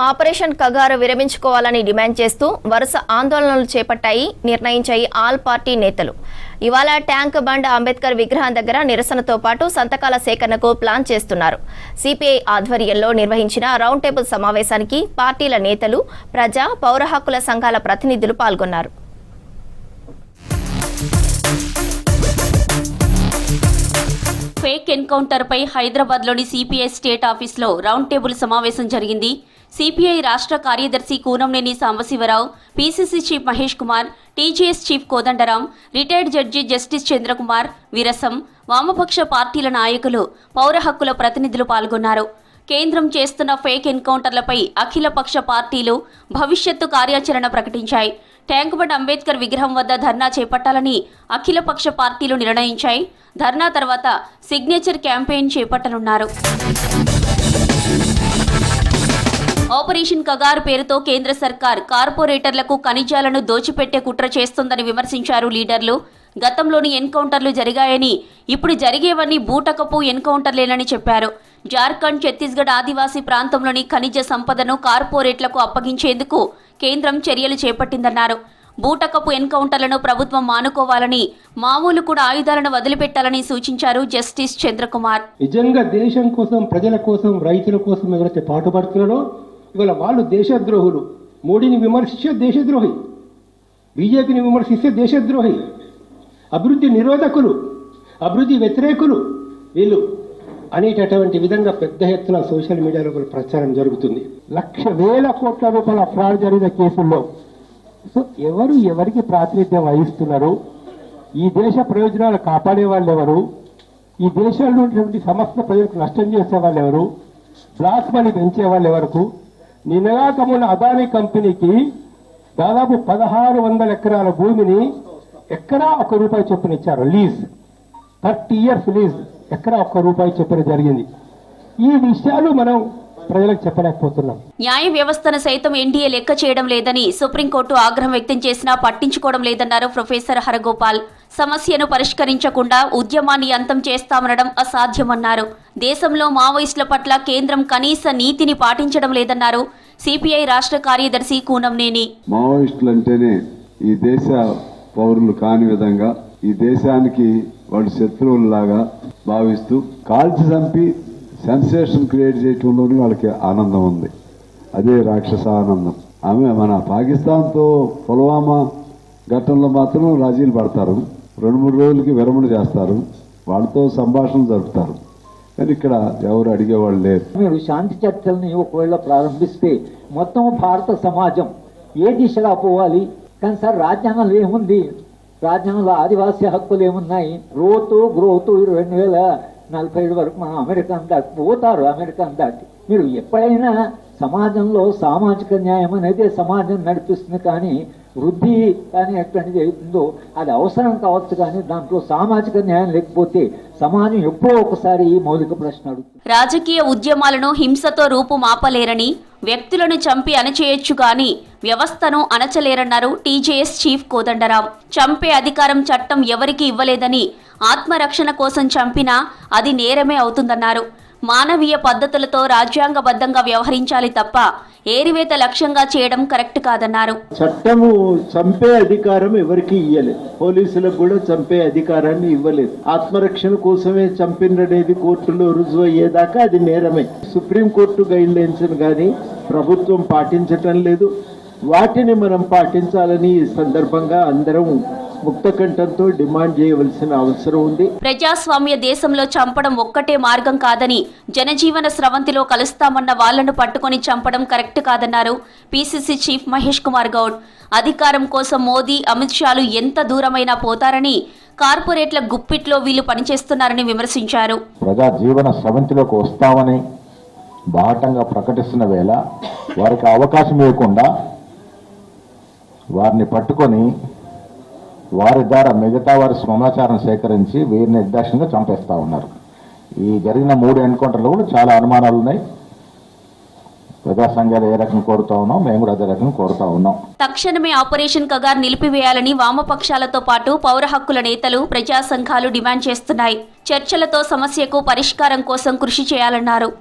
Operation Kagar విరమించుకోవాలని demand చేస్తూ వరుస ఆందోళనలు నిర్ణయించాయి ఆల్ పార్టీ నేతలు. ఇవాళ ట్యాంక్ బండ్ అంబేద్కర్ విగ్రహం దగ్గర నిరసనతో పాటు సంతకాల సేకరణకు ప్లాన్ చేస్తున్నారు. సిపిఐ ఆధ్వర్యంలో నిర్వహించిన రౌండ్ టేబుల్ సమావేశానికి పార్టీల నేతలు, ప్రజా, పౌర హక్కుల సంఘాల ప్రతినిధులు పాల్గొన్నారు. ఫేక్ ఎన్కౌంటర్పై హైదరాబాద్లోని సిపిఐ స్టేట్ ఆఫీస్లో రౌండ్ టేబుల్ సమావేశం జరిగింది. సిపిఐ రాష్ట్ర కార్యదర్శి Koonanneni Sambasivarao, PCC chief Mahesh Kumar, TGS chief Kodandaram, retired judge justice Chandrakumar, Virasam, వామపక్ష పార్టీల నాయకులు, పౌర హక్కుల ప్రతినిధులు పాల్గొన్నారు. కేంద్రం చేస్తున్న ఫేక్ ఎన్కౌంటర్లపై అఖిలపక్ష పార్టీలు భవిష్యత్తు కార్యాచరణ ప్రకటించాయి. ట్యాంక్ బండ్ అంబేద్కర్ విగ్రహం వద్ద ధర్నా చేపట్టాలని అఖిలపక్ష పార్టీలు నిర్ణయించాయి. ధర్నా తర్వాత సిగ్నేచర్ క్యాంపెయిన్ చేపట్టనున్నారు. ఆపరేషన్ కగారు పేరుతో కేంద్ర సర్కార్ కార్పొరేటర్లకు ఖనిజాలను దోచిపెట్టే కుట్ర చేస్తోందని విమర్శించారు లీడర్లు. గతంలోని ఎన్కౌంటర్లు జరిగాయని, ఇప్పుడు జరిగేవన్నీ బూటకపు ఎన్కౌంటర్లేనని చెప్పారు. జార్ఖండ్, ఛత్తీస్గఢ్ ఆదివాసీ ప్రాంతంలోని ఖనిజ సంపదను కార్పొరేట్లకు అప్పగించేందుకు కేంద్రం చర్యలు చేపట్టిందన్నారు. బూటకపు ఎన్కౌంటర్లను ప్రభుత్వం మానుకోవాలని, మామూలు కూడా ఆయుధాలను వదిలిపెట్టాలని సూచించారు జస్టిస్ చంద్రకుమార్. నిజంగా దేశం కోసం, ప్రజల కోసం, రైతుల కోసం ఎవరైతే పాటుపడుతున్నారో ఇవాళ వాళ్ళు దేశద్రోహులు. మోడీని విమర్శించే దేశద్రోహి, బీజేపీని విమర్శిస్తే దేశద్రోహి, అభివృద్ధి నిరోధకులు, అభివృద్ధి వ్యతిరేకులు వీళ్ళు అనేటటువంటి విధంగా పెద్ద ఎత్తున సోషల్ మీడియాలో ప్రచారం జరుగుతుంది. 1,00,000 కోట్ల రూపాయల ఫ్రాడ్ జరిగిన కేసుల్లో సో ఎవరికి ప్రాతినిధ్యం వహిస్తున్నారు? ఈ దేశ ప్రయోజనాలు కాపాడే వాళ్ళు ఎవరు? ఈ దేశంలో ఉన్నటువంటి సమస్త ప్రజలకు నష్టం చేసే వాళ్ళు ఎవరు? బ్లాక్ మనీ పెంచే వాళ్ళు ఎవరకు? నిన్నగాకమున్న అదానీ కంపెనీకి దాదాపు 1,600 ఎకరాల భూమిని ఎక్కడా ₹1 చొప్పున ఇచ్చారు. లీజ్ 30 years లీజ్, ఎక్కడా ₹1 చొప్పున జరిగింది. ఈ విషయాలు మనం ప్రజలకు చెప్పలేకపోతున్నాం. న్యాయ వ్యవస్థను సైతం ఎన్డీఏ లెక్క చేయడం లేదని సుప్రీంకోర్టు ఆగ్రహం వ్యక్తం చేసినా పట్టించుకోవడం లేదన్నారు ప్రొఫెసర్ హరగోపాల్. సమస్యను పరిష్కరించకుండా ఉద్యమాన్ని అంతం చేస్తామనడం అసాధ్యమన్నారు. దేశంలో మావోయిస్టుల పట్ల కేంద్రం కనీస నీతిని పాటించడం లేదన్నారు సిపిఐ రాష్ట్ర కార్యదర్శి కూనంనేని. మావోయిస్టులు అంటేనే ఈ దేశ పౌరులు కాని విధంగా, ఈ దేశానికి వాళ్ళు శత్రువుల్లాగా భావిస్తూ కాల్చి చంపి సెన్సేషన్ క్రియేట్ చేయటంలోనే వాళ్ళకి ఆనందం ఉంది. అదే రాక్షస ఆనందం. ఆమె మన పాకిస్తాన్తో పుల్వామా ఘటనలో మాత్రం రాజీలు పడతారు, 2-3 రోజులకి విరమణ చేస్తారు, వాళ్ళతో సంభాషణలు జరుపుతారు. కానీ ఇక్కడ ఎవరు అడిగేవాళ్ళు లేరు. మీరు శాంతి చర్చల్ని ఒకవేళ ప్రారంభిస్తే మొత్తం భారత సమాజం ఏ దిశగా పోవాలి? కానీ సార్ రాజ్యాంగంలో ఏముంది? రాజ్యాంగంలో ఆదివాసీ హక్కులు ఏమున్నాయి? గ్రోత్ 2047 వరకు మనం అమెరికాను దాటి పోతారు. అమెరికాను దాటి మీరు ఎప్పుడైనా సమాజంలో సామాజిక న్యాయం అనేది సమాజం నడిపిస్తుంది. కానీ వృద్ధి కానీ ఎటువంటిది అవుతుందో అది అవసరం కావచ్చు, కానీ దాంట్లో సామాజిక న్యాయం లేకపోతే సమాజం ఎప్పుడో ఒకసారి ఈ మౌలిక ప్రశ్న అడుగుతుంది. రాజకీయ ఉద్యమాలను హింసతో రూపుమాపలేరని, వ్యక్తులను చంపి అణచేయొచ్చు కానీ వ్యవస్థను అణచలేరన్నారు టీజేఎస్ చీఫ్ కోదండరాం. చంపే అధికారం చట్టం ఎవరికి ఇవ్వలేదని, ఆత్మరక్షణ కోసం చంపినా అది నేరమే అవుతుందన్నారు. మానవీయ పద్ధతులతో రాజ్యాంగబద్ధంగా వ్యవహరించాలి తప్ప ఏరివేత లక్ష్యంగా చేయడం కరెక్ట్ కాదన్నారు. చట్టము చంపే అధికారం ఎవరికి ఇవ్వలేదు, పోలీసులకు కూడా చంపే అధికారాన్ని ఇవ్వలేదు. ఆత్మరక్షణ కోసమే చంపిననేది కోర్టులో రుజువు అయ్యేదాకా అది నేరమే. సుప్రీంకోర్టు గైడ్ లైన్స్ కానీ ప్రభుత్వం పాటించటం లేదు. వాటిని మనం పాటించాలని ఈ సందర్భంగా అందరం ముక్తకంఠంతో డిమాండ్ చేయవలసిన అవసరం ఉంది. ప్రజాస్వామ్య దేశంలో చంపడం ఒక్కటే మార్గం కాదని, జనజీవన స్రవంతిలో కలుస్తామన్న వాళ్లను పట్టుకొని చంపడం కరెక్ట్ కాదన్నారు పిసిసి చీఫ్ మహేష్ కుమార్ గౌడ్. అధికారం కోసం మోదీ, అమిత్ షాలు ఎంత దూరమైనా పోతారని, కార్పొరేట్ల గుప్పిట్లో వీళ్లు పనిచేస్తున్నారని విమర్శించారు. ప్రజా జీవన స్రవంతిలోకి వస్తామని బాహటంగా ప్రకటిస్తున్న వేళ వారికి అవకాశం ఇవ్వకుండా వారిని పట్టుకొని వారి ద్వారా మిగతా వారి సమాచారం సేకరించి వీరిని నిర్దాక్షిణ్యంగా చంపేస్తూ ఉన్నారు. ఈ జరిగిన 3 ఎన్కౌంటర్లు కూడా చాలా అనుమానాలు ఉన్నాయి. ప్రజా సంఘాలు ఏ రకం కోరుతా ఉన్నాం, మేము కూడా అదే రకం కోరుతా ఉన్నాం. తక్షణమే ఆపరేషన్ కగార్ నిలిపివేయాలని వామపక్షాలతో పాటు పౌర హక్కుల నేతలు, ప్రజా సంఘాలు డిమాండ్ చేస్తున్నాయి. చర్చలతో సమస్యకు పరిష్కారం కోసం కృషి చేయాలన్నారు.